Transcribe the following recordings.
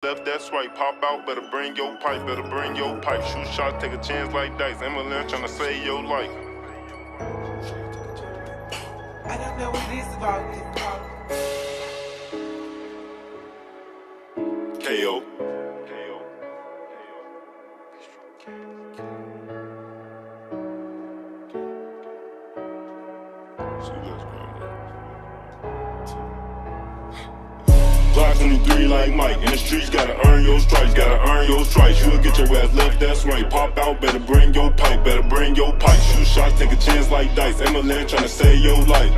left, that's right. Pop out, better bring your pipe, better bring your pipe. Shoot shots, take a chance like dice. Eminem tryna save your life. I don't know what this about. KO. Glock 23 like Mike, in the streets gotta earn your stripes, gotta earn your stripes. You'll get your ass left, that's right. Pop out, better bring your pipe, better bring your pipe. Shoot shots, take a chance like dice. Eminem tryna save your life.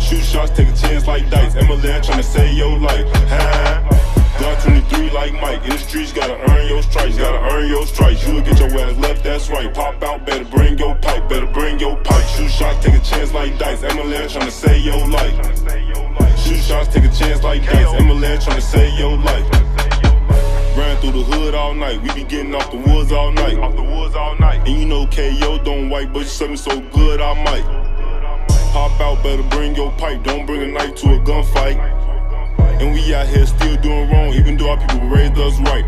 Shoot shots, take a chance like dice. Eminem tryna save your life. Glock 23 like Mike, in the streets gotta earn your stripes, gotta earn your stripes. You'll get your ass left, that's right. Pop out, better bring your pipe, better bring your pipe. Shoot shots, take a chance like dice. Eminem tryna save your life. Shoot shots, take a chance like dice. Eminem tryna save your life. Ran through the hood all night. We be getting off the woods all night. And you know KO don't wipe, but you said me so good I might. Pop out, better bring your pipe. Don't bring a knife to a gunfight. And we out here still doing wrong, even though our people raised us right.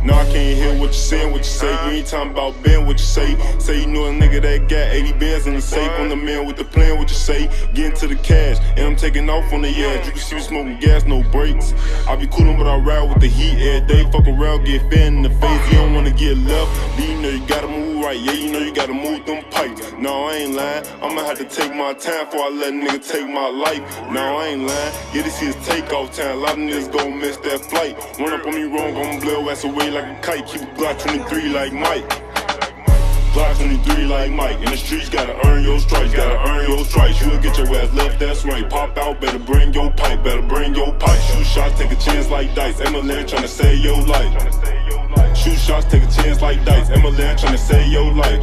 Now I can't hear what you're saying, what you say. You ain't talking about Ben, what you say. Say you know a nigga that got 80 bands in the safe. I'm the man with the plan, what you say. Get into the cash, and I'm taking off on the edge. You can see me smoking gas, no brakes. I be coolin', but I ride with the heat every day. Fuck around, get fan in the face. You don't wanna get left, but you know you gotta move right. Yeah, you know you gotta move them pipes. No, I ain't lying, I'ma have to take my time before I let a nigga take my life. No, I ain't lying, yeah, this is takeoff time. A lot of niggas gon' miss that flight. Run up on me wrong, I'ma blow your ass away like a kite. Keep a Glock 23 like Mike. Glock 23 like Mike. In the streets gotta earn your stripes, gotta earn your stripes. You'll get your ass left, that's right. Pop out, better bring your pipe, better bring your pipe. Shoot shots, take a chance like dice. Eminem tryna save your life. Shoot shots, take a chance like dice. Eminem tryna save your life.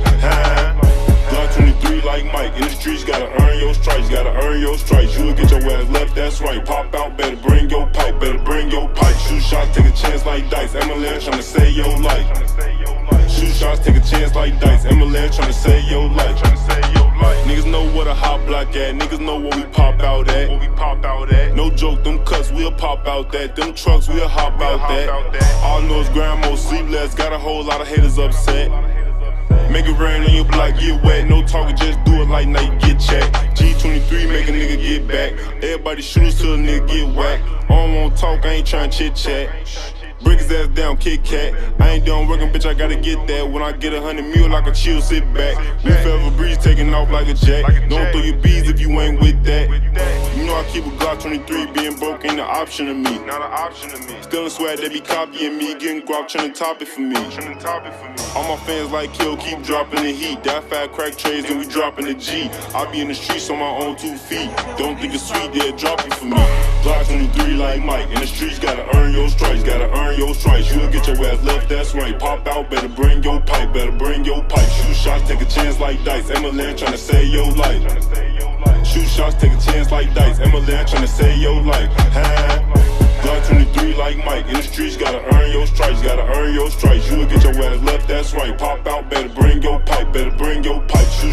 Glock 23 like Mike. In the streets gotta earn your stripes, gotta earn your stripes. You'll get your ass left, that's right. Pop out, better bring your pipe, better bring your pipe. Shoot shots, take a chance like dice. Eminem tryna save your life. Shoot shots, take a chance like dice. Eminem tryna save your life. Niggas know what a hot block at. Niggas know what we pop out at. No joke, them cuts we'll pop out that. Them trucks we'll hop out that. All know it's grandma sleepless. Got a whole lot of haters upset. Make it rain on your block, get wet. No talking, just do it like night, get checked. G23 make a nigga get back. Everybody shooters till a nigga get whacked. I don't wanna talk, I ain't tryna chit chat. Break his ass down, Kit Kat. I ain't done working, bitch, I gotta get that. When I get 100 mil, I can chill, sit back. We forever breeze, taking off like a jack. Don't throw your bees if you ain't with that. You know I keep a Glock 23, being broke ain't an option to me. Stealing swag, they be copying me. Getting guap, trying to top it for me. All my fans like Kill, keep dropping the heat. That fat crack trays, then we dropping the G. I be in the streets on my own 2 feet. Don't think it's sweet, they'll drop you for me. Glock 23 like Mike. In the streets, gotta earn your stripes, gotta earn your stripes. You'll get your ass left, that's right. Pop out, better bring your pipe, better bring your pipe. Shoot shots, take a chance like dice. Eminem tryna save your life. Shoot shots, take a chance like dice. Eminem tryna save your life. Glock 23 like Mike. In the streets, gotta earn your stripes, gotta earn your stripes. You'll get your ass left, that's right. Pop out, better bring your pipe, better bring your pipe. Shoot